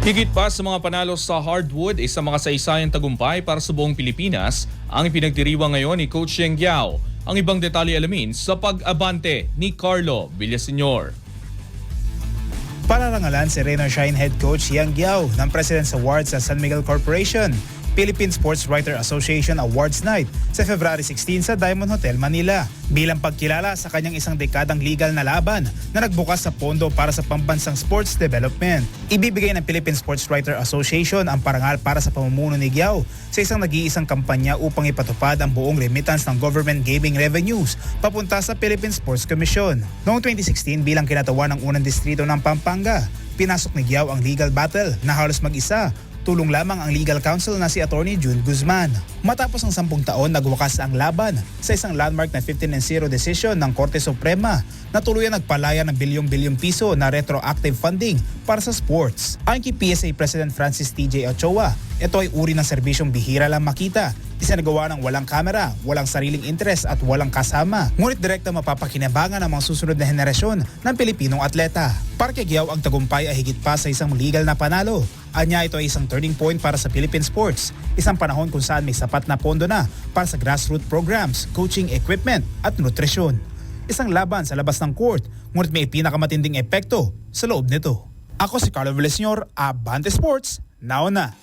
Higit pa sa mga panalo sa hardwood, isang makasaysayang tagumpay para sa buong Pilipinas ang ipinagdiriwang ngayon ni Coach Yeng Guiao. Ang ibang detalye alamin sa pag-abante ni Carlo Villaseñor. Pararangalan si Rain or Shine Head Coach Yeng Guiao ng President's Awards sa San Miguel Corporation, Philippine Sports Writer Association Awards Night sa February 16 sa Diamond Hotel, Manila. Bilang pagkilala sa kanyang isang dekadang legal na laban na nagbukas sa pondo para sa pambansang sports development. Ibibigay ng Philippine Sports Writer Association ang parangal para sa pamumuno ni Guiao sa isang nag-iisang kampanya upang ipatupad ang buong remittance ng government gaming revenues papunta sa Philippine Sports Commission. Noong 2016 bilang kinatawan ng unang distrito ng Pampanga, pinasok ni Guiao ang legal battle na halos mag-isa. Tulong lamang ang legal counsel na si Attorney June Guzman. Matapos ang 10 taon, nagwakas ang laban sa isang landmark na 15-0 decision ng Korte Suprema na tuluyan nagpalaya ng bilyong-bilyong piso na retroactive funding para sa sports. Ayon kay PSA President Francis TJ Ochoa, ito ay uri ng serbisyong bihira lang makita. Isinagawa ng walang kamera, walang sariling interes at walang kasama. Ngunit direkta mapapakinabangan ang mga susunod na henerasyon ng Pilipinong atleta. Para kay Guiao, ang tagumpay ay higit pa sa isang legal na panalo. Anya, ito ay isang turning point para sa Philippine sports. Isang panahon kung saan may sapat na pondo na para sa grassroots programs, coaching equipment at nutrisyon. Isang laban sa labas ng court, ngunit may pinakamatinding epekto sa loob nito. Ako si Carlo Villaseñor, Abante Sports, now na!